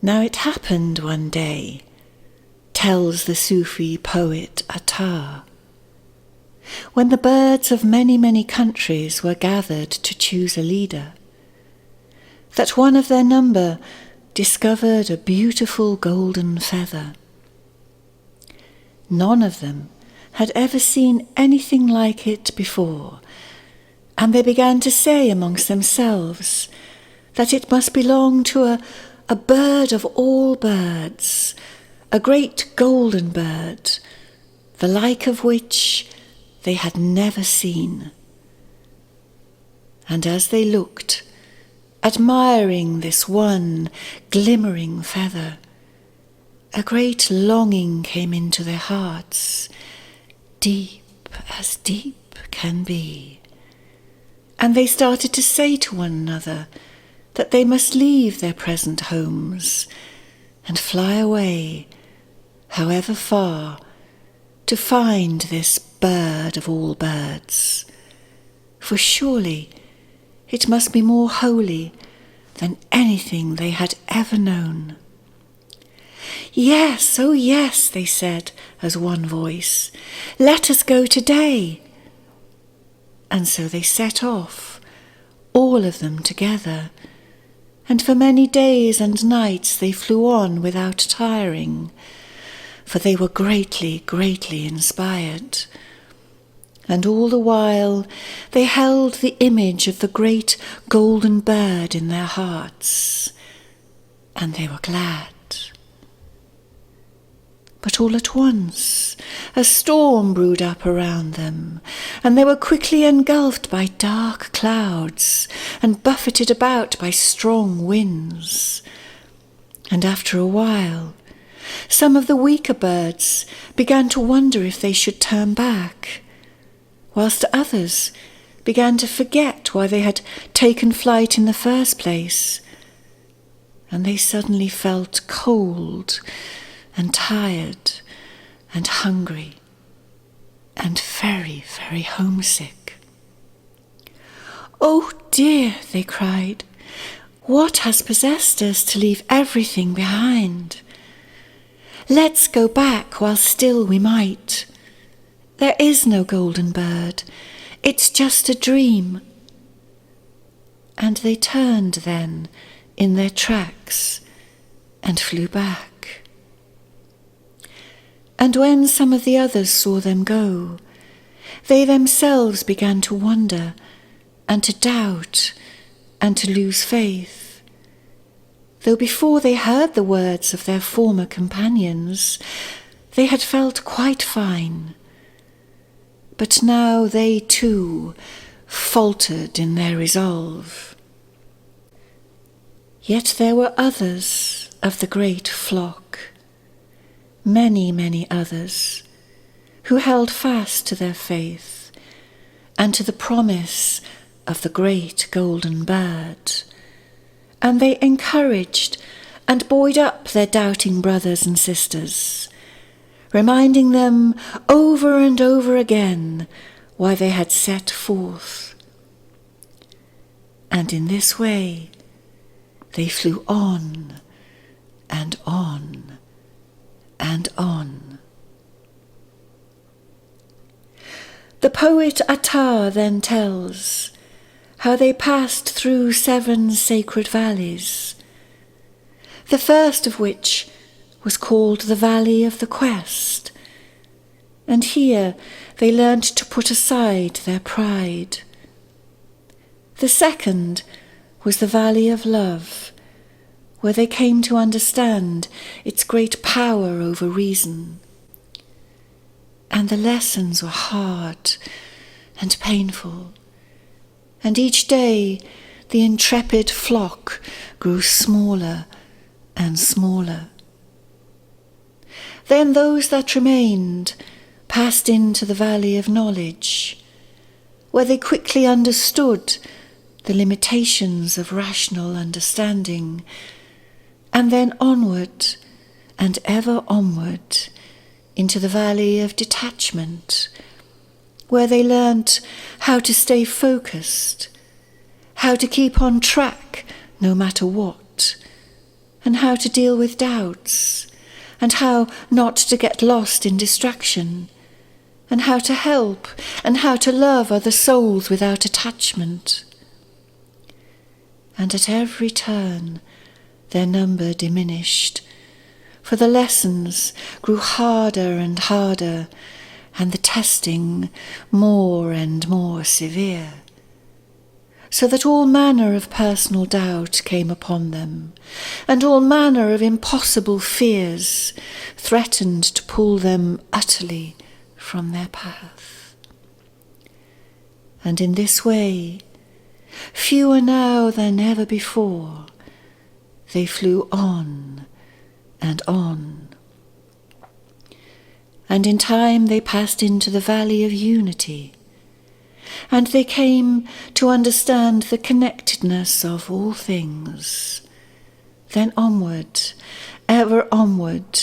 Now it happened one day, tells the Sufi poet Attar, when the birds of many, many countries were gathered to choose a leader, that one of their number discovered a beautiful golden feather. None of them had ever seen anything like it before, and they began to say amongst themselves that it must belong to a bird of all birds, a great golden bird, the like of which they had never seen. And as they looked, admiring this one glimmering feather, a great longing came into their hearts, deep as deep can be. And they started to say to one another that they must leave their present homes and fly away, however far, to find this bird of all birds. For surely it must be more holy than anything they had ever known. Yes, oh yes, they said as one voice, let us go today. And so they set off, all of them together, and for many days and nights they flew on without tiring, for they were greatly, greatly inspired. And all the while they held the image of the great golden bird in their hearts, and they were glad. But all at once a storm brewed up around them, and they were quickly engulfed by dark clouds and buffeted about by strong winds. And after a while, some of the weaker birds began to wonder if they should turn back, whilst others began to forget why they had taken flight in the first place, and they suddenly felt cold and tired and hungry and very, very homesick. "Oh dear," they cried, "what has possessed us to leave everything behind? Let's go back while still we might. There is no golden bird, it's just a dream." And they turned then in their tracks and flew back. And when some of the others saw them go, they themselves began to wonder and to doubt and to lose faith, though before they heard the words of their former companions, they had felt quite fine. But now they too faltered in their resolve. Yet there were others of the great flock, many, many others, who held fast to their faith and to the promise of the great golden bird, and they encouraged and buoyed up their doubting brothers and sisters, reminding them over and over again why they had set forth. And in this way they flew on and on and on. The poet Attar then tells how they passed through 7 sacred valleys, the first of which was called the Valley of the Quest, and here they learnt to put aside their pride. The second was the Valley of Love, where they came to understand its great power over reason. And the lessons were hard and painful, and each day the intrepid flock grew smaller and smaller. Then those that remained passed into the Valley of Knowledge, where they quickly understood the limitations of rational understanding, and then onward and ever onward into the Valley of Detachment, where they learnt how to stay focused, how to keep on track no matter what, and how to deal with doubts, and how not to get lost in distraction, and how to help and how to love other souls without attachment. And at every turn their number diminished, for the lessons grew harder and harder, and the testing more and more severe, so that all manner of personal doubt came upon them, and all manner of impossible fears threatened to pull them utterly from their path. And in this way, fewer now than ever before, they flew on and on. And in time they passed into the valley of unity, and they came to understand the connectedness of all things. Then onward, ever onward,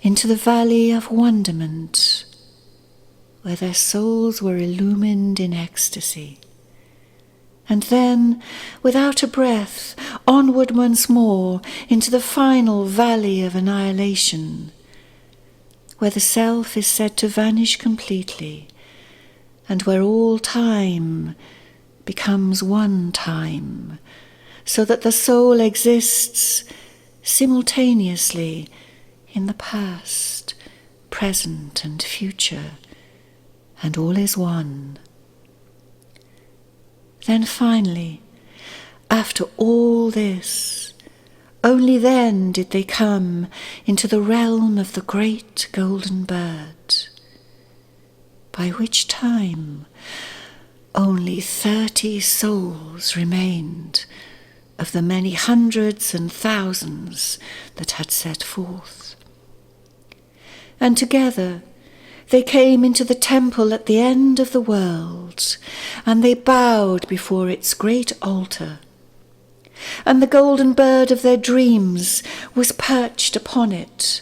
into the valley of wonderment, where their souls were illumined in ecstasy. And then, without a breath, onward once more into the final valley of annihilation, where the self is said to vanish completely, and where all time becomes one time, so that the soul exists simultaneously in the past, present, and future, and all is one. Then finally, after all this, only then did they come into the realm of the great golden bird, by which time only 30 souls remained of the many hundreds and thousands that had set forth. And together they came into the temple at the end of the world, and they bowed before its great altar. And the golden bird of their dreams was perched upon it,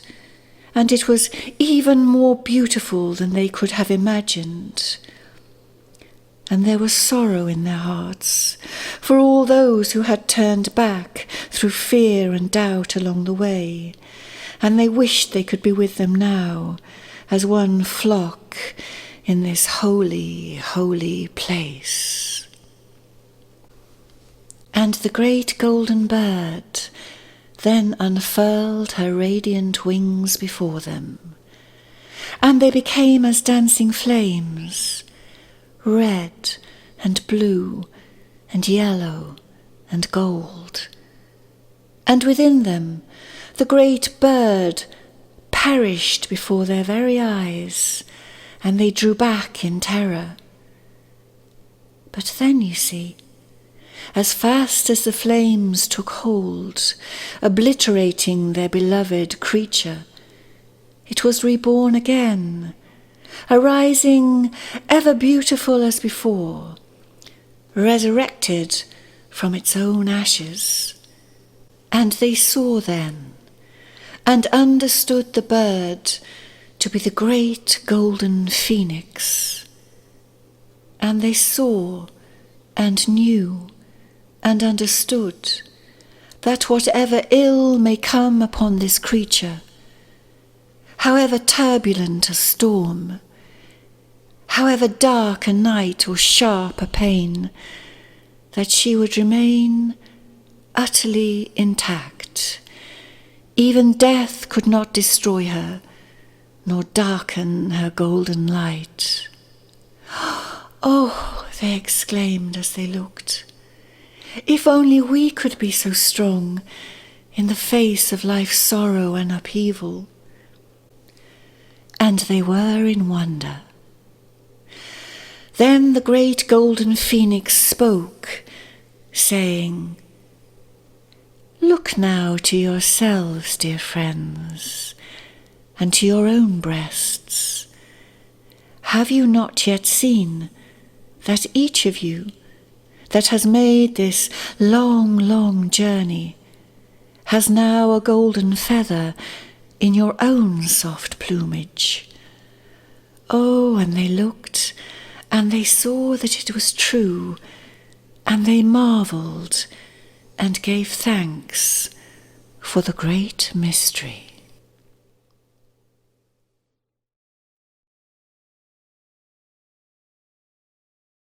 and it was even more beautiful than they could have imagined. And there was sorrow in their hearts for all those who had turned back through fear and doubt along the way, and they wished they could be with them now, as one flock in this holy, holy place. And the great golden bird then unfurled her radiant wings before them, and they became as dancing flames, red and blue and yellow and gold. And within them the great bird perished before their very eyes, and they drew back in terror. But then, you see, as fast as the flames took hold, obliterating their beloved creature, it was reborn again, arising ever beautiful as before, resurrected from its own ashes. And they saw then, and understood the bird to be the great golden phoenix. And they saw and knew and understood that whatever ill may come upon this creature, however turbulent a storm, however dark a night or sharp a pain, that she would remain utterly intact. Even death could not destroy her, nor darken her golden light. "Oh," they exclaimed as they looked, "if only we could be so strong in the face of life's sorrow and upheaval." And they were in wonder. Then the great golden phoenix spoke, saying, "Look now to yourselves, dear friends, and to your own breasts. Have you not yet seen that each of you that has made this long, long journey has now a golden feather in your own soft plumage?" Oh, and they looked, and they saw that it was true, and they marvelled and gave thanks for the great mystery.